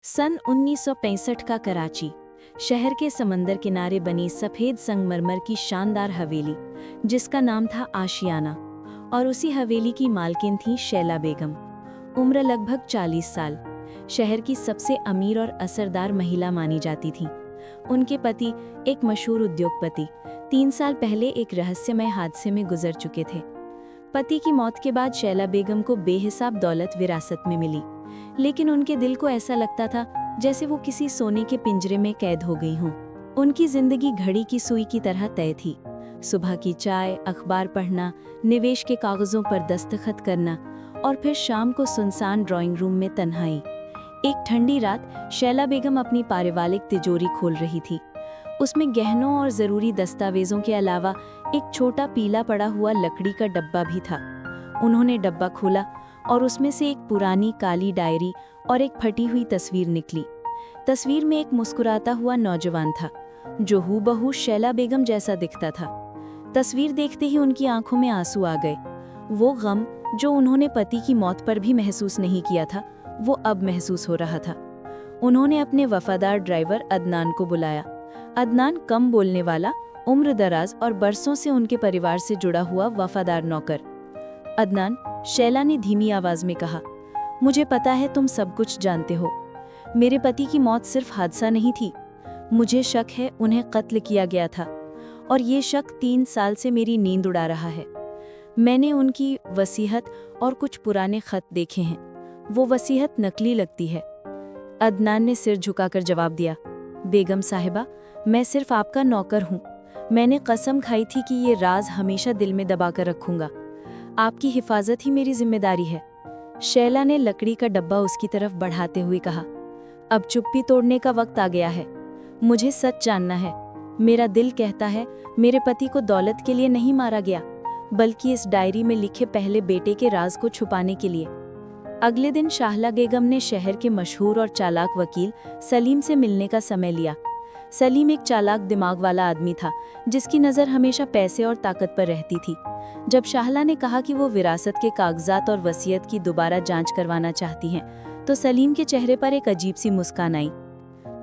सन 1965 का कराची, शहर के समंदर किनारे बनी सफ़ेद संगमरमर की शानदार हवेली, जिसका नाम था आशियाना, और उसी हवेली की मालकिन थी शैला बेगम। उम्र लगभग 40 साल, शहर की सबसे अमीर और असरदार महिला मानी जाती थी। उनके पति, एक मशहूर उद्योगपति, 3 साल पहले एक रहस्यमय हादसे में गुजर चुके थे। पति की मौत के बाद शैला बेगम को बेहिसाब दौलत विरासत में मिली, लेकिन उनके दिल को ऐसा लगता था जैसे वो किसी सोने के पिंजरे में कैद हो गई हों। उनकी जिंदगी घड़ी की सुई की तरह तय थी। सुबह की चाय, अखबार पढ़ना, निवेश के कागजों पर दस्तखत करना, और फिर शाम को सुनसान ड्राइंग रूम में तन्हाई। एक ठंडी रात शैला बेगम अपनी पारिवारिक तिजोरी खोल रही थी। उसमें गहनों और ज़रूरी दस्तावेज़ों के अलावा एक छोटा पीला पड़ा हुआ लकड़ी का डब्बा भी था। उन्होंने डब्बा खोला और उसमें से एक पुरानी काली डायरी और एक फटी हुई तस्वीर निकली। तस्वीर में एक मुस्कुराता हुआ नौजवान था, जो हूबहू शैला बेगम जैसा दिखता था। तस्वीर देखते ही उनकी आंखों में आंसू आ गए। वो गम जो उन्होंने पति की मौत पर भी महसूस नहीं किया था, वो अब महसूस हो रहा था। उन्होंने अपने वफादार ड्राइवर अदनान को बुलाया। अदनान कम बोलने वाला, उम्र दराज और बरसों से उनके परिवार से जुड़ा हुआ वफादार नौकर। अदनान, शैला ने धीमी आवाज में कहा, मुझे पता है तुम सब कुछ जानते हो। मेरे पति की मौत सिर्फ हादसा नहीं थी। मुझे शक है उन्हें कत्ल किया गया था, और ये शक 3 साल से मेरी नींद उड़ा रहा है। मैंने उनकी वसीयत और कुछ पुराने खत देखे हैं। वो वसीयत नकली लगती है। अदनान ने सिर झुकाकर जवाब दिया, बेगम साहिबा, मैं सिर्फ आपका नौकर हूँ। मैंने कसम खाई थी कि ये राज हमेशा दिल में दबाकर रखूंगा। आपकी हिफाजत ही मेरी जिम्मेदारी है। शैला ने लकड़ी का डब्बा उसकी तरफ बढ़ाते हुए कहा, अब चुप्पी तोड़ने का वक्त आ गया है। मुझे सच जानना है। मेरा दिल कहता है मेरे पति को दौलत के लिए नहीं मारा गया, बल्कि इस डायरी में लिखे पहले बेटे के राज को छुपाने के लिए। अगले दिन शाहला बेगम ने शहर के मशहूर और चालाक वकील सलीम से मिलने का समय लिया। सलीम एक चालाक दिमाग वाला आदमी था, जिसकी नज़र हमेशा पैसे और ताकत पर रहती थी। जब शाहला ने कहा कि वो विरासत के कागजात और वसीयत की दोबारा जांच करवाना चाहती हैं, तो सलीम के चेहरे पर एक अजीब सी मुस्कान आई।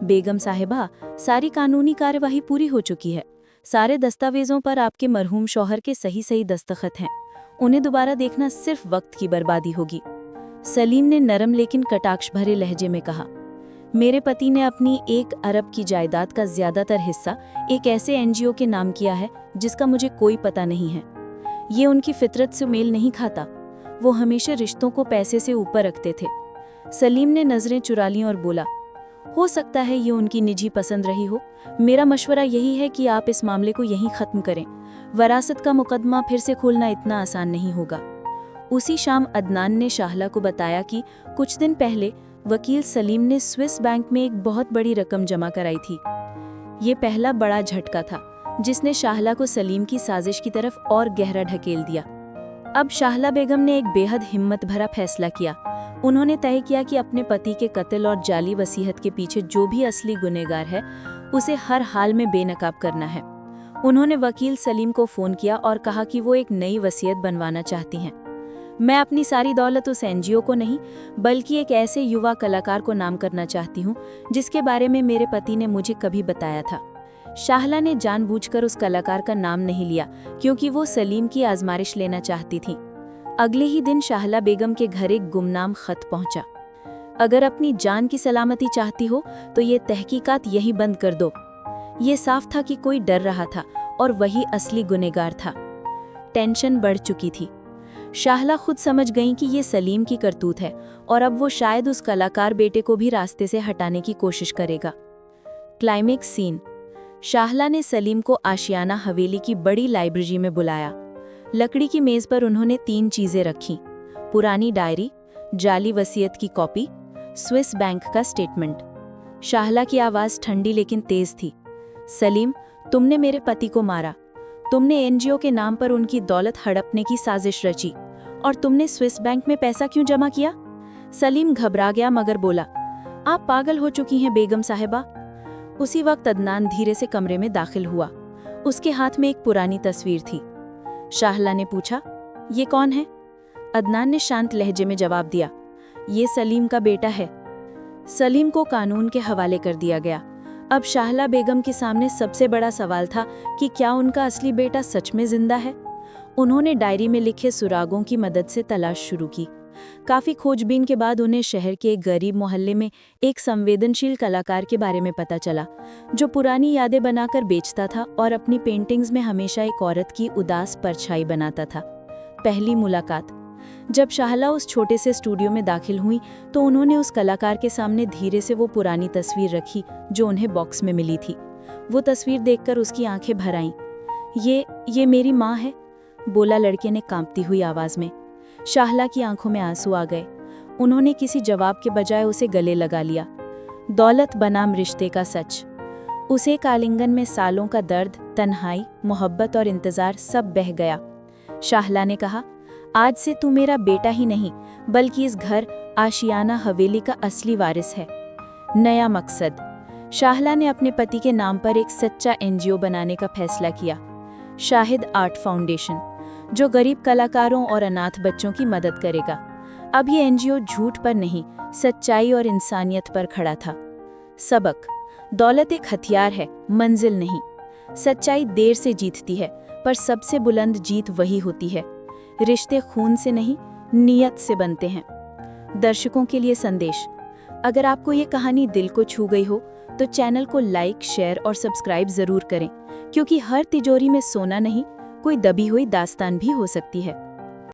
बेगम साहिबा, सारी कानूनी कार्यवाही पूरी हो चुकी है। सारे दस्तावेजों पर आपके मरहूम शौहर के सही दस्तखत हैं। उन्हें दोबारा देखना सिर्फ वक्त की बर्बादी होगी। सलीम ने नरम लेकिन कटाक्ष भरे लहजे में कहा, मेरे पति ने अपनी 1 अरब की जायदाद का ज्यादातर हिस्सा एक ऐसे एनजीओ के नाम किया है जिसका मुझे कोई पता नहीं है। ये उनकी फितरत से मेल नहीं खाता। वो हमेशा रिश्तों को पैसे से ऊपर रखते थे। सलीम ने नजरें चुरा लीं और बोला, हो सकता है ये उनकी निजी पसंद रही हो। मेरा मशवरा यही है कि आप इस मामले को यहीं खत्म करें। वरासत का मुकदमा फिर से खोलना इतना आसान नहीं होगा। उसी शाम अदनान ने शाहला को बताया कि कुछ दिन पहले वकील सलीम ने स्विस बैंक में एक बहुत बड़ी रकम जमा कराई थी। ये पहला बड़ा झटका था, जिसने शाहला को सलीम की साजिश की तरफ और गहरा ढकेल दिया। अब शाहला बेगम ने एक बेहद हिम्मत भरा फैसला किया। उन्होंने तय किया कि अपने पति के कत्ल और जाली वसीयत के पीछे जो भी असली गुनहगार है, उसे हर हाल में बेनकाब करना है। उन्होंने वकील सलीम को फ़ोन किया और कहा कि वो एक नई वसीयत बनवाना चाहती हैं। मैं अपनी सारी दौलत उस एनजीओ को नहीं, बल्कि एक ऐसे युवा कलाकार को नाम करना चाहती हूँ जिसके बारे में मेरे पति ने मुझे कभी बताया था। शाहला ने जानबूझकर उस कलाकार का नाम नहीं लिया, क्योंकि वो सलीम की आजमाइश लेना चाहती थी। अगले ही दिन शाहला बेगम के घर एक गुमनाम खत पहुंचा। अगर अपनी जान की सलामती चाहती हो तो ये तहकीकात यहीं बंद कर दो। ये साफ था कि कोई डर रहा था, और वही असली गुनहगार था। टेंशन बढ़ चुकी थी। शाहला खुद समझ गई कि ये सलीम की करतूत है, और अब वो शायद उस कलाकार बेटे को भी रास्ते से हटाने की कोशिश करेगा। Climax scene. शाहला ने सलीम को आशियाना हवेली की बड़ी लाइब्रेरी में बुलाया। लकड़ी की मेज पर उन्होंने 3 चीजें रखीं, पुरानी डायरी, जाली वसीयत की कॉपी, स्विस बैंक का स्टेटमेंट। शाहला की आवाज ठंडी लेकिन तेज थी। सलीम, तुमने मेरे पति को मारा। तुमने एनजीओ के नाम पर उनकी दौलत हड़पने की साजिश रची, और तुमने स्विस बैंक में पैसा क्यों जमा किया? सलीम घबरा गया मगर बोला, आप पागल हो चुकी हैं बेगम साहिबा। उसी वक्त अदनान धीरे से कमरे में दाखिल हुआ। उसके हाथ में एक पुरानी तस्वीर थी। शाहला ने पूछा, ये कौन है? अदनान ने शांत लहजे में जवाब दिया, ये सलीम का बेटा है। सलीम को कानून के हवाले कर दिया गया। अब शाहला बेगम के सामने सबसे बड़ा सवाल था कि क्या उनका असली बेटा सच में जिंदा है। उन्होंने डायरी में लिखे सुरागों की मदद से तलाश शुरू की। काफी खोजबीन के बाद उन्हें शहर के एक गरीब मोहल्ले में एक संवेदनशील कलाकार के बारे में पता चला, जो पुरानी यादें बनाकर बेचता था और अपनी पेंटिंग्स में हमेशा एक औरत की उदास परछाई बनाता था। पहली मुलाकात। जब शाहला उस छोटे से स्टूडियो में दाखिल हुई तो उन्होंने उस कलाकार के सामने धीरे से वो पुरानी तस्वीर रखी जो उन्हें बॉक्स में मिली थी। वो तस्वीर देखकर उसकी आंखें भर आईं। ये मेरी माँ है, बोला लड़के ने कांपती हुई आवाज में। शाहला की आंखों में आंसू आ गए। उन्होंने किसी जवाब के बजाय उसे गले लगा लिया। दौलत बनाम रिश्ते का सच। उसे एक आलिंगन में सालों का दर्द, तन्हाई, मोहब्बत और इंतजार सब बह गया। शाहला ने कहा, आज से तू मेरा बेटा ही नहीं बल्कि इस घर आशियाना हवेली का असली वारिस है। नया मकसद। शाहला ने अपने पति के नाम पर एक सच्चा एनजीओ बनाने का फैसला किया, शाहिद आर्ट फाउंडेशन, जो गरीब कलाकारों और अनाथ बच्चों की मदद करेगा। अब ये एनजीओ झूठ पर नहीं, सच्चाई और इंसानियत पर खड़ा था। सबक। दौलत एक हथियार है, मंजिल नहीं। सच्चाई देर से जीतती है, पर सबसे बुलंद जीत वही होती है। रिश्ते खून से नहीं, नीयत से बनते हैं। दर्शकों के लिए संदेश। अगर आपको ये कहानी दिल को छू गई हो तो चैनल को लाइक, शेयर और सब्सक्राइब जरूर करें, क्योंकि हर तिजोरी में सोना नहीं, कोई दबी हुई दास्तान भी हो सकती है।